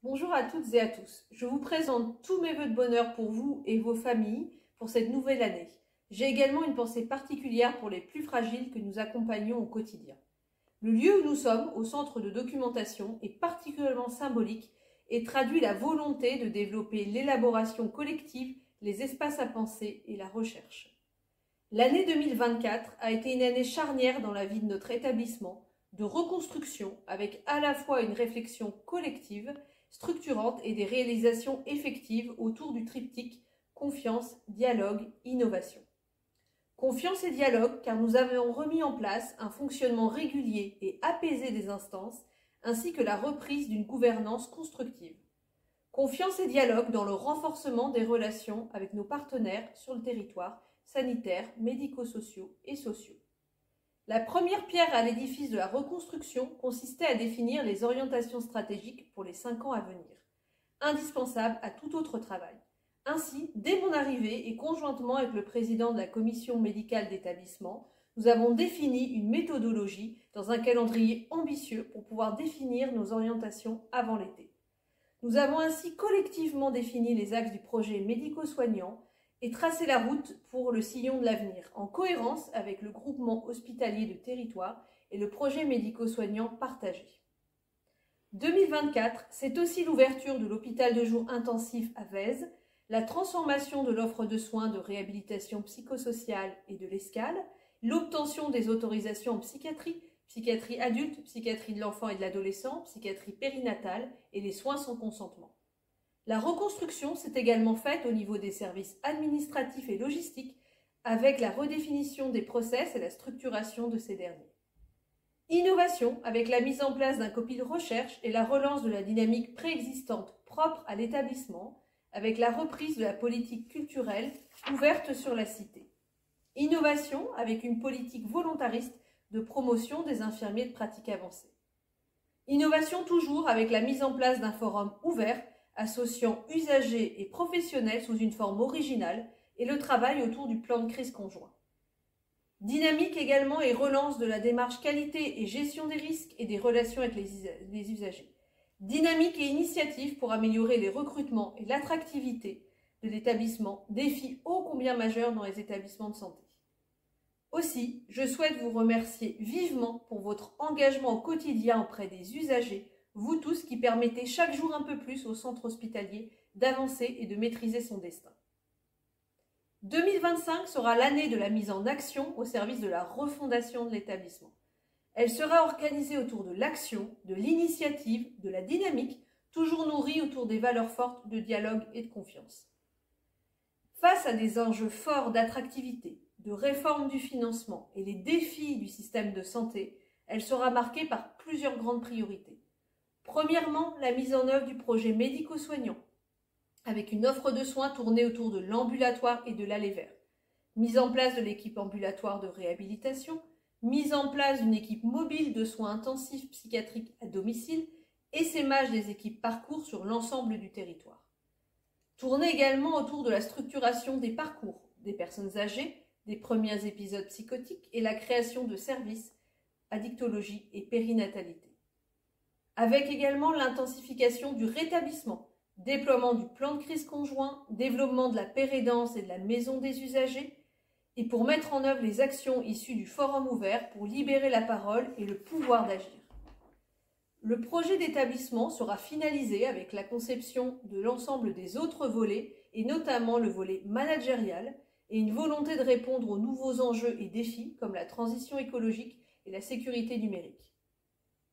Bonjour à toutes et à tous. Je vous présente tous mes vœux de bonheur pour vous et vos familles pour cette nouvelle année. J'ai également une pensée particulière pour les plus fragiles que nous accompagnons au quotidien. Le lieu où nous sommes, au centre de documentation, est particulièrement symbolique et traduit la volonté de développer l'élaboration collective, les espaces à penser et la recherche. L'année 2024 a été une année charnière dans la vie de notre établissement, de reconstruction avec à la fois une réflexion collective, structurante et des réalisations effectives autour du triptyque confiance, dialogue, innovation. Confiance et dialogue car nous avons remis en place un fonctionnement régulier et apaisé des instances ainsi que la reprise d'une gouvernance constructive. Confiance et dialogue dans le renforcement des relations avec nos partenaires sur le territoire sanitaires, médico-sociaux et sociaux. La première pierre à l'édifice de la reconstruction consistait à définir les orientations stratégiques pour les 5 ans à venir, indispensables à tout autre travail. Ainsi, dès mon arrivée et conjointement avec le président de la commission médicale d'établissement, nous avons défini une méthodologie dans un calendrier ambitieux pour pouvoir définir nos orientations avant l'été. Nous avons ainsi collectivement défini les axes du projet médico-soignant et tracé la route pour le sillon de l'avenir, en cohérence avec le groupement hospitalier de territoire et le projet médico-soignant partagé. 2024, c'est aussi l'ouverture de l'hôpital de jour intensif à Vèze, la transformation de l'offre de soins de réhabilitation psychosociale et de l'Escale, l'obtention des autorisations en psychiatrie, psychiatrie adulte, psychiatrie de l'enfant et de l'adolescent, psychiatrie périnatale et les soins sans consentement. La reconstruction s'est également faite au niveau des services administratifs et logistiques avec la redéfinition des process et la structuration de ces derniers. Innovation avec la mise en place d'un copil recherche et la relance de la dynamique préexistante propre à l'établissement avec la reprise de la politique culturelle ouverte sur la cité. Innovation avec une politique volontariste de promotion des infirmiers de pratique avancée. Innovation toujours avec la mise en place d'un forum ouvert associant usagers et professionnels sous une forme originale et le travail autour du plan de crise conjoint. Dynamique également et relance de la démarche qualité et gestion des risques et des relations avec les usagers. Dynamique et initiative pour améliorer les recrutements et l'attractivité de l'établissement, défi ô combien majeur dans les établissements de santé. Aussi, je souhaite vous remercier vivement pour votre engagement au quotidien auprès des usagers, vous tous qui permettez chaque jour un peu plus au centre hospitalier d'avancer et de maîtriser son destin. 2025 sera l'année de la mise en action au service de la refondation de l'établissement. Elle sera organisée autour de l'action, de l'initiative, de la dynamique, toujours nourrie autour des valeurs fortes de dialogue et de confiance. Face à des enjeux forts d'attractivité, de réforme du financement et les défis du système de santé, elle sera marquée par plusieurs grandes priorités. Premièrement, la mise en œuvre du projet médico-soignant, avec une offre de soins tournée autour de l'ambulatoire et de l'allée vert. Mise en place de l'équipe ambulatoire de réhabilitation, mise en place d'une équipe mobile de soins intensifs psychiatriques à domicile, essaimage des équipes parcours sur l'ensemble du territoire. Tournée également autour de la structuration des parcours des personnes âgées, des premiers épisodes psychotiques et la création de services, addictologie et périnatalité. Avec également l'intensification du rétablissement, déploiement du plan de crise conjoint, développement de la pérédance et de la maison des usagers, et pour mettre en œuvre les actions issues du forum ouvert pour libérer la parole et le pouvoir d'agir. Le projet d'établissement sera finalisé avec la conception de l'ensemble des autres volets, et notamment le volet managérial, et une volonté de répondre aux nouveaux enjeux et défis comme la transition écologique et la sécurité numérique.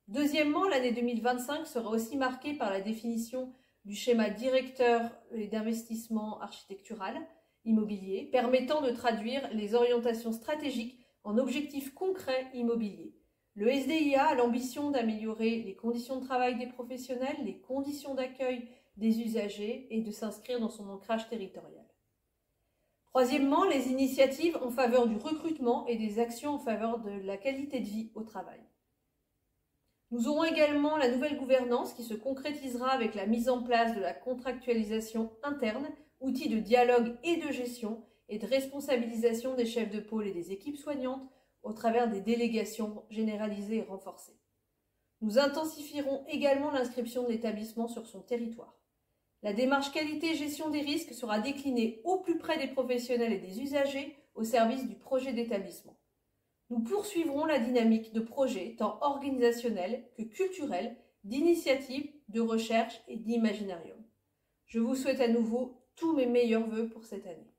Deuxièmement, l'année 2025 sera aussi marquée par la définition du schéma directeur d'investissement architectural immobilier, permettant de traduire les orientations stratégiques en objectifs concrets immobiliers. Le SDIA a l'ambition d'améliorer les conditions de travail des professionnels, les conditions d'accueil des usagers et de s'inscrire dans son ancrage territorial. Troisièmement, les initiatives en faveur du recrutement et des actions en faveur de la qualité de vie au travail. Nous aurons également la nouvelle gouvernance qui se concrétisera avec la mise en place de la contractualisation interne, outil de dialogue et de gestion et de responsabilisation des chefs de pôle et des équipes soignantes au travers des délégations généralisées et renforcées. Nous intensifierons également l'inscription de l'établissement sur son territoire. La démarche qualité et gestion des risques sera déclinée au plus près des professionnels et des usagers au service du projet d'établissement. Nous poursuivrons la dynamique de projet tant organisationnel que culturel, d'initiative, de recherche et d'imaginarium. Je vous souhaite à nouveau tous mes meilleurs vœux pour cette année.